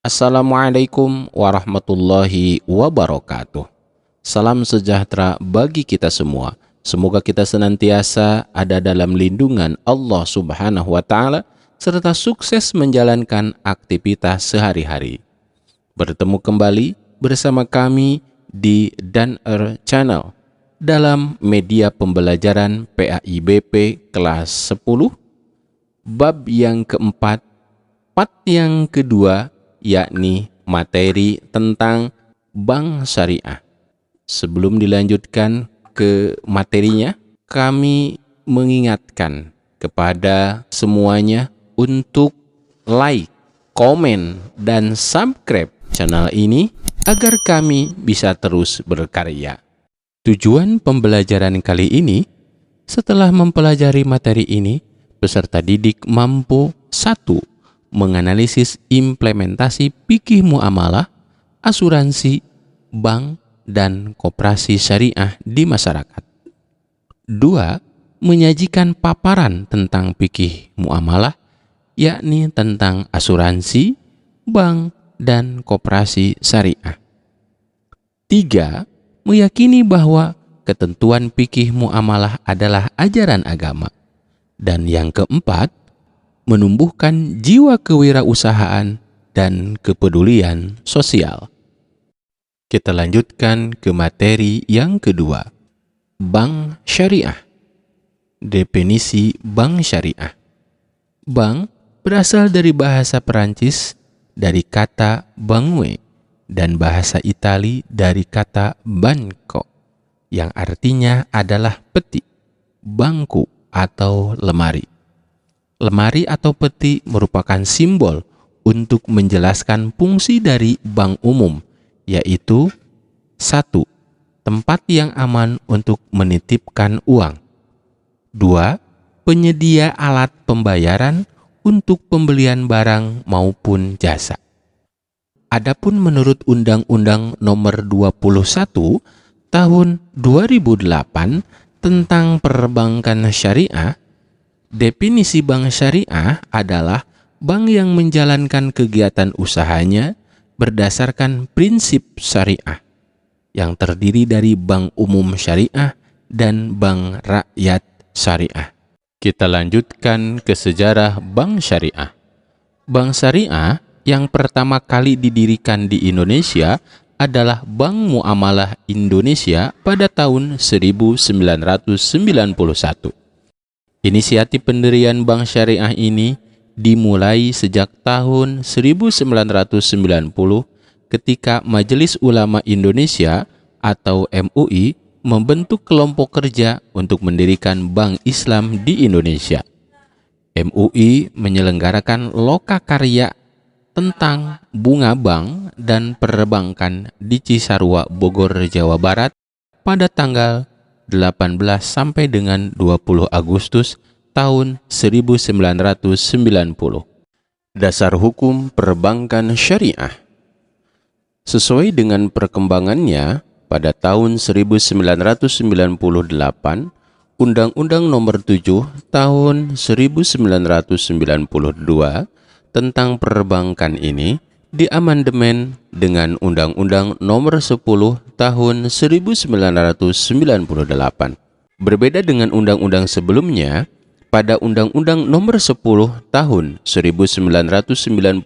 Assalamualaikum warahmatullahi wabarakatuh. Salam sejahtera bagi kita semua. Semoga kita senantiasa ada dalam lindungan Allah Subhanahu wa Ta'ala, serta sukses menjalankan aktivitas sehari-hari. Bertemu kembali bersama kami di Dan Channel dalam media pembelajaran PAIBP kelas 10, bab yang keempat, part yang kedua, yakni materi tentang bank syariah. Sebelum dilanjutkan ke materinya, kami mengingatkan kepada semuanya untuk like, komen, dan subscribe channel ini agar kami bisa terus berkarya. Tujuan pembelajaran kali ini, setelah mempelajari materi ini, peserta didik mampu: 1. Menganalisis implementasi fikih muamalah, asuransi, bank, dan koperasi syariah di masyarakat. 2. Menyajikan paparan tentang fikih muamalah, yakni tentang asuransi, bank, dan koperasi syariah. 3. Meyakini bahwa ketentuan fikih muamalah adalah ajaran agama. Dan yang keempat, menumbuhkan jiwa kewirausahaan dan kepedulian sosial. Kita lanjutkan ke materi yang kedua, bank syariah. Definisi bank syariah. Bank berasal dari bahasa Perancis dari kata banque dan bahasa Itali dari kata banco, yang artinya adalah peti, bangku, atau lemari. Lemari atau peti merupakan simbol untuk menjelaskan fungsi dari bank umum, yaitu 1. Tempat yang aman untuk menitipkan uang. 2. Penyedia alat pembayaran untuk pembelian barang maupun jasa. Adapun menurut Undang-Undang Nomor 21 Tahun 2008 tentang Perbankan Syariah, definisi bank syariah adalah bank yang menjalankan kegiatan usahanya berdasarkan prinsip syariah, yang terdiri dari bank umum syariah dan bank rakyat syariah. Kita lanjutkan ke sejarah bank syariah. Bank syariah yang pertama kali didirikan di Indonesia adalah Bank Muamalah Indonesia pada tahun 1991. Inisiatif pendirian bank syariah ini dimulai sejak tahun 1990 ketika Majelis Ulama Indonesia atau MUI membentuk kelompok kerja untuk mendirikan Bank Islam di Indonesia. MUI menyelenggarakan lokakarya tentang bunga bank dan perbankan di Cisarua, Bogor, Jawa Barat pada tanggal 18 sampai dengan 20 Agustus tahun 1990. Dasar hukum perbankan syariah. Sesuai dengan perkembangannya, pada tahun 1998, Undang-Undang Nomor 7 Tahun 1992 tentang perbankan ini diamandemen dengan Undang-Undang Nomor 10 Tahun 1998. Berbeda dengan undang-undang sebelumnya, pada Undang-Undang Nomor 10 Tahun 1998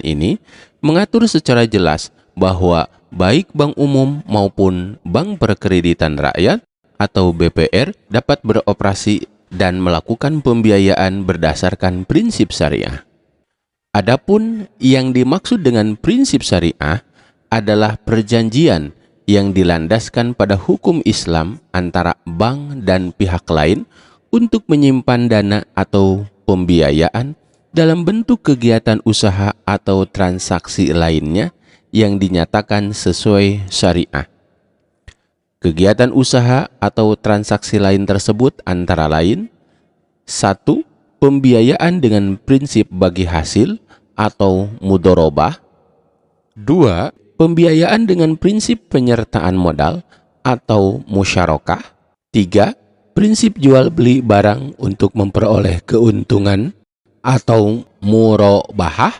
ini mengatur secara jelas bahwa baik bank umum maupun bank perkreditan rakyat atau BPR dapat beroperasi dan melakukan pembiayaan berdasarkan prinsip syariah. Adapun yang dimaksud dengan prinsip syariah adalah perjanjian yang dilandaskan pada hukum Islam antara bank dan pihak lain untuk menyimpan dana atau pembiayaan dalam bentuk kegiatan usaha atau transaksi lainnya yang dinyatakan sesuai syariah. Kegiatan usaha atau transaksi lain tersebut antara lain: 1. Pembiayaan dengan prinsip bagi hasil atau mudorobah. 2. Pembiayaan dengan prinsip penyertaan modal atau musyarakah. 3. Prinsip jual beli barang untuk memperoleh keuntungan atau murabahah.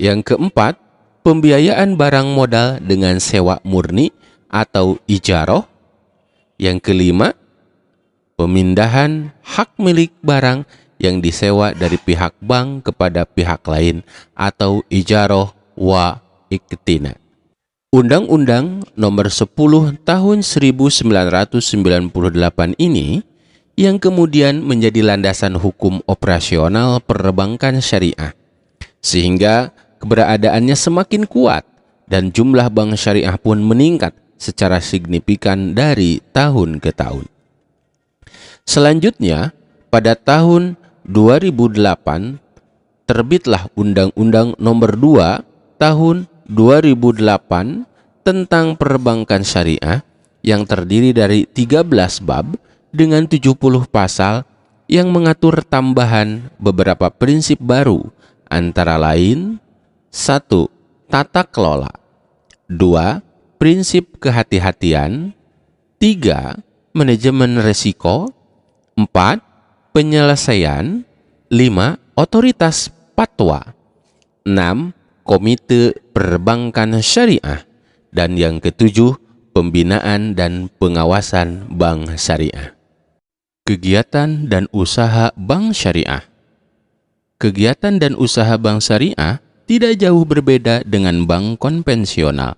Yang keempat, pembiayaan barang modal dengan sewa murni atau ijaroh. Yang kelima, pemindahan hak milik barang yang disewa dari pihak bank kepada pihak lain atau ijaroh wa iktina. Undang-Undang Nomor 10 Tahun 1998 ini yang kemudian menjadi landasan hukum operasional perbankan syariah, sehingga keberadaannya semakin kuat dan jumlah bank syariah pun meningkat secara signifikan dari tahun ke tahun. Selanjutnya, pada tahun 2008 terbitlah Undang-Undang Nomor 2 Tahun 2008 tentang perbankan syariah yang terdiri dari 13 bab dengan 70 pasal yang mengatur tambahan beberapa prinsip baru, antara lain 1. Tata kelola, 2. Prinsip kehati-hatian, 3. Manajemen risiko, 4. Penyelesaian, 5. Otoritas fatwa, 6. Komite Perbankan Syariah, dan yang ketujuh, pembinaan dan pengawasan bank syariah. Kegiatan dan usaha bank syariah. Kegiatan dan usaha bank syariah tidak jauh berbeda dengan bank konvensional.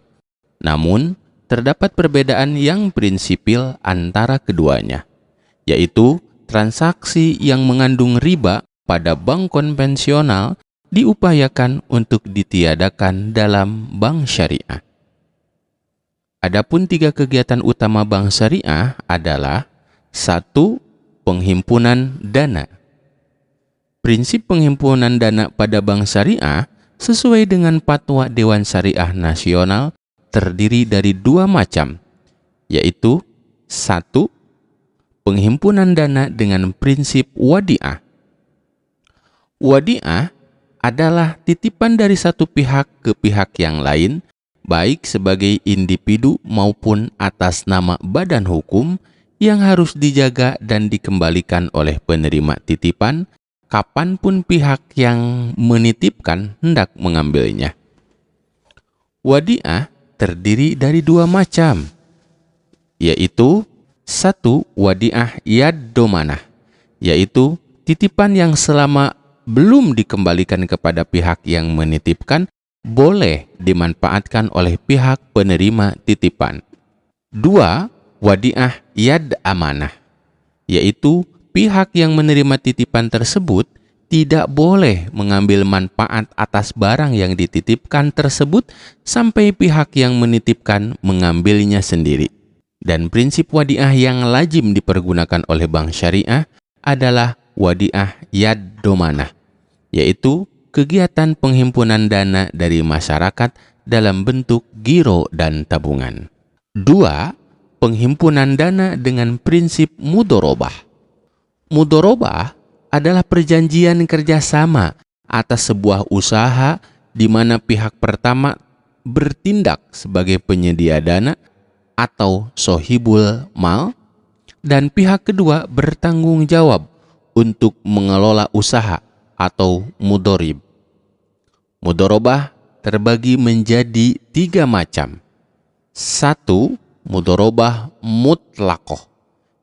Namun, terdapat perbedaan yang prinsipil antara keduanya, yaitu transaksi yang mengandung riba pada bank konvensional diupayakan untuk ditiadakan dalam bank syariah. Adapun 3 kegiatan utama bank syariah adalah 1. Penghimpunan dana. Prinsip penghimpunan dana pada bank syariah sesuai dengan Fatwa Dewan Syariah Nasional terdiri dari 2 macam, yaitu 1. Penghimpunan dana dengan prinsip wadiah. Wadiah adalah titipan dari satu pihak ke pihak yang lain, baik sebagai individu maupun atas nama badan hukum, yang harus dijaga dan dikembalikan oleh penerima titipan kapanpun pihak yang menitipkan hendak mengambilnya. Wadiah terdiri dari 2 macam, yaitu 1. Wadiah yad domanah, yaitu titipan yang selama belum dikembalikan kepada pihak yang menitipkan boleh dimanfaatkan oleh pihak penerima titipan. 2. Wadiah yad amanah, yaitu pihak yang menerima titipan tersebut tidak boleh mengambil manfaat atas barang yang dititipkan tersebut sampai pihak yang menitipkan mengambilnya sendiri. Dan prinsip wadiah yang lazim dipergunakan oleh bank syariah adalah wadiah yad domanah, yaitu kegiatan penghimpunan dana dari masyarakat dalam bentuk giro dan tabungan. 2. Penghimpunan dana dengan prinsip mudorobah. Mudorobah adalah perjanjian kerjasama atas sebuah usaha di mana pihak pertama bertindak sebagai penyedia dana atau sohibul mal, dan pihak kedua bertanggung jawab untuk mengelola usaha atau mudorib. Mudorobah terbagi menjadi 3 macam. 1. Mudorobah mutlakoh,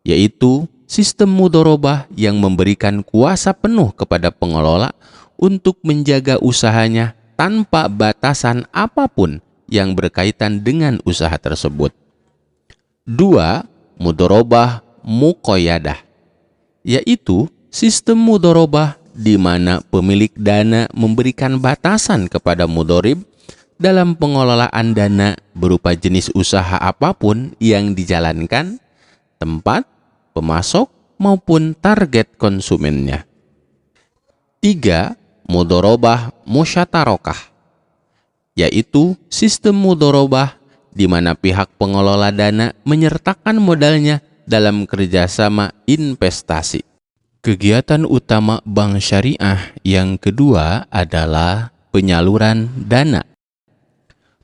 yaitu sistem mudorobah yang memberikan kuasa penuh kepada pengelola untuk menjaga usahanya tanpa batasan apapun yang berkaitan dengan usaha tersebut. 2. Mudorobah muqayyadah, yaitu sistem mudorobah di mana pemilik dana memberikan batasan kepada mudorib dalam pengelolaan dana berupa jenis usaha apapun yang dijalankan, tempat, pemasok, maupun target konsumennya. 3. Mudorobah musyatarokah, yaitu sistem mudorobah di mana pihak pengelola dana menyertakan modalnya dalam kerjasama investasi. Kegiatan utama bank syariah yang kedua adalah penyaluran dana.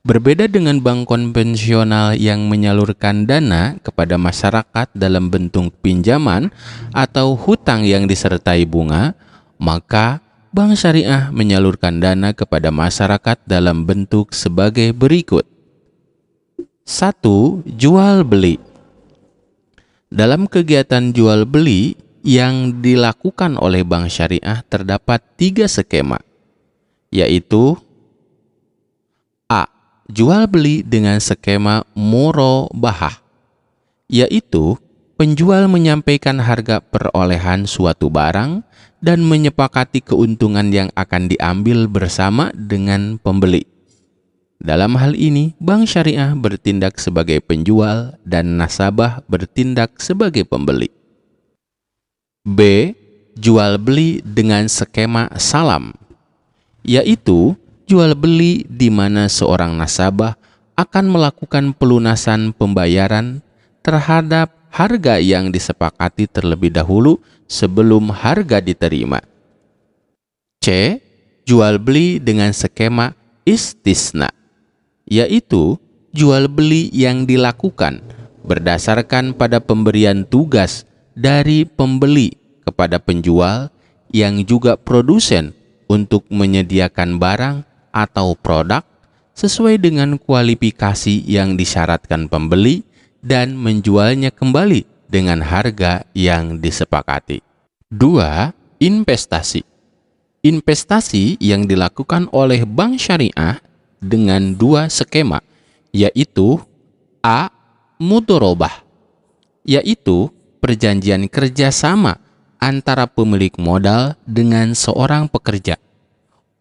Berbeda dengan bank konvensional yang menyalurkan dana kepada masyarakat dalam bentuk pinjaman atau hutang yang disertai bunga, maka Bank Syariah menyalurkan dana kepada masyarakat dalam bentuk sebagai berikut. 1. Jual beli. Dalam kegiatan jual beli yang dilakukan oleh Bank Syariah terdapat 3 skema, yaitu A. Jual beli dengan skema murabahah, yaitu penjual menyampaikan harga perolehan suatu barang dan menyepakati keuntungan yang akan diambil bersama dengan pembeli. Dalam hal ini, Bank Syariah bertindak sebagai penjual dan nasabah bertindak sebagai pembeli. B. Jual beli dengan skema salam, yaitu jual beli di mana seorang nasabah akan melakukan pelunasan pembayaran terhadap harga yang disepakati terlebih dahulu sebelum harga diterima. C. Jual beli dengan skema istisna, yaitu jual beli yang dilakukan berdasarkan pada pemberian tugas dari pembeli kepada penjual yang juga produsen untuk menyediakan barang atau produk sesuai dengan kualifikasi yang disyaratkan pembeli dan menjualnya kembali dengan harga yang disepakati. 2. Investasi. Investasi yang dilakukan oleh Bank Syariah dengan 2 skema, yaitu A. Mudharabah, yaitu perjanjian kerjasama antara pemilik modal dengan seorang pekerja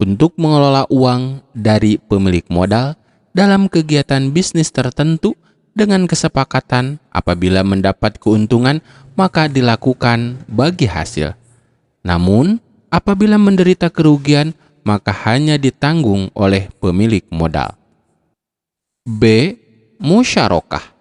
untuk mengelola uang dari pemilik modal dalam kegiatan bisnis tertentu dengan kesepakatan apabila mendapat keuntungan maka dilakukan bagi hasil. Namun, apabila menderita kerugian maka hanya ditanggung oleh pemilik modal. B. Musyarakah,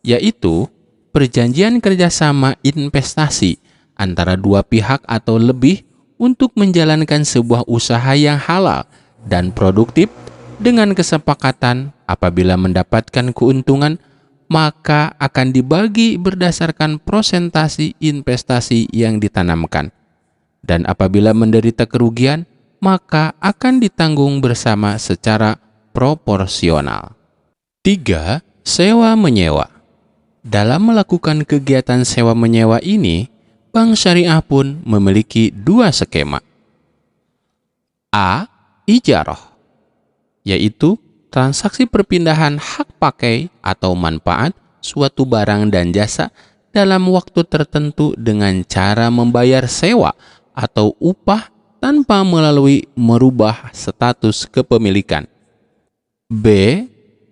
yaitu perjanjian kerjasama investasi antara 2 pihak atau lebih untuk menjalankan sebuah usaha yang halal dan produktif dengan kesepakatan apabila mendapatkan keuntungan maka akan dibagi berdasarkan persentase investasi yang ditanamkan, dan apabila menderita kerugian maka akan ditanggung bersama secara proporsional. 3. Sewa-menyewa. Dalam melakukan kegiatan sewa-menyewa ini, Bank Syariah pun memiliki 2 skema. A. Ijarah, yaitu transaksi perpindahan hak pakai atau manfaat suatu barang dan jasa dalam waktu tertentu dengan cara membayar sewa atau upah tanpa melalui merubah status kepemilikan. B.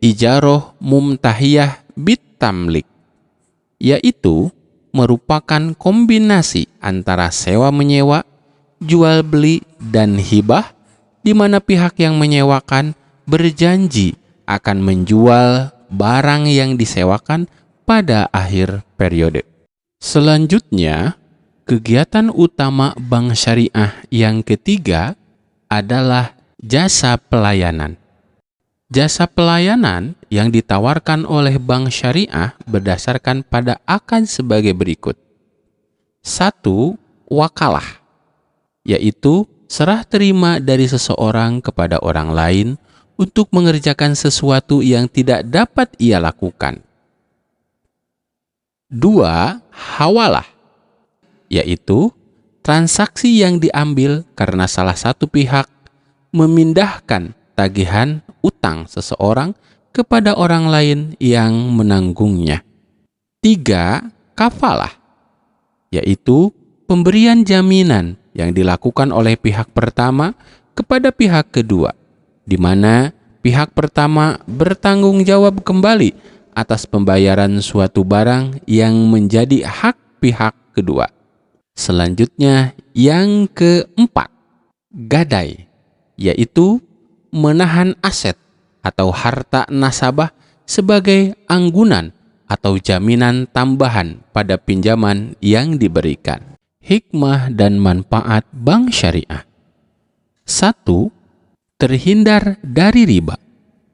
Ijarah mumtahiyah bitamlik, yaitu merupakan kombinasi antara sewa-menyewa, jual beli, dan hibah, di mana pihak yang menyewakan berjanji akan menjual barang yang disewakan pada akhir periode. Selanjutnya, kegiatan utama Bank Syariah yang ketiga adalah jasa pelayanan. Jasa pelayanan yang ditawarkan oleh Bank Syariah berdasarkan pada akan sebagai berikut. 1. Wakalah, yaitu serah terima dari seseorang kepada orang lain untuk mengerjakan sesuatu yang tidak dapat ia lakukan. 2. Hawalah, yaitu transaksi yang diambil karena salah satu pihak memindahkan tagihan utang seseorang kepada orang lain yang menanggungnya. 3. Kafalah, yaitu pemberian jaminan yang dilakukan oleh pihak pertama kepada pihak kedua, di mana pihak pertama bertanggung jawab kembali atas pembayaran suatu barang yang menjadi hak pihak kedua. Selanjutnya, yang keempat, gadai, yaitu menahan aset atau harta nasabah sebagai anggunan atau jaminan tambahan pada pinjaman yang diberikan. Hikmah dan manfaat Bank Syariah. 1. Terhindar dari riba,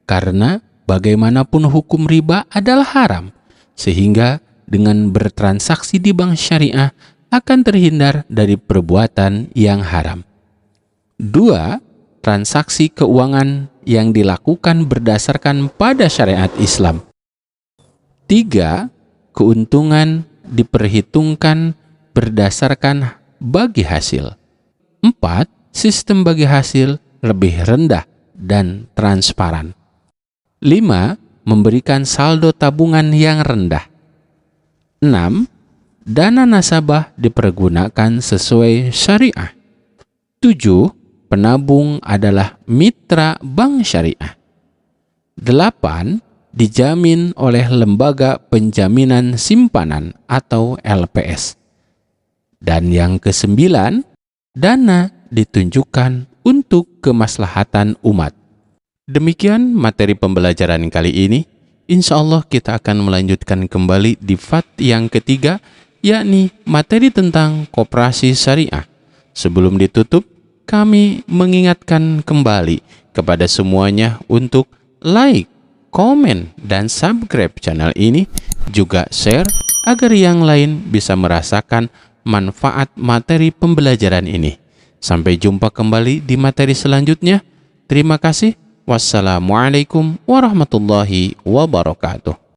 karena bagaimanapun hukum riba adalah haram, sehingga dengan bertransaksi di Bank Syariah akan terhindar dari perbuatan yang haram. 2. Transaksi keuangan yang dilakukan berdasarkan pada syariat Islam. 3. Keuntungan diperhitungkan berdasarkan bagi hasil. 4. Sistem bagi hasil lebih rendah dan transparan. 5. Memberikan saldo tabungan yang rendah. 6. Dana nasabah dipergunakan sesuai syariah. 7. Penabung adalah mitra bank syariah. 8. Dijamin oleh lembaga penjaminan simpanan atau LPS. Dan yang ke-9, dana ditunjukkan untuk kemaslahatan umat. Demikian materi pembelajaran kali ini. Insya Allah kita akan melanjutkan kembali di fat yang ketiga, yakni materi tentang koperasi syariah. Sebelum ditutup, kami mengingatkan kembali kepada semuanya untuk like, komen, dan subscribe channel ini, juga share agar yang lain bisa merasakan manfaat materi pembelajaran ini. Sampai jumpa kembali di materi selanjutnya. Terima kasih. Wassalamualaikum warahmatullahi wabarakatuh.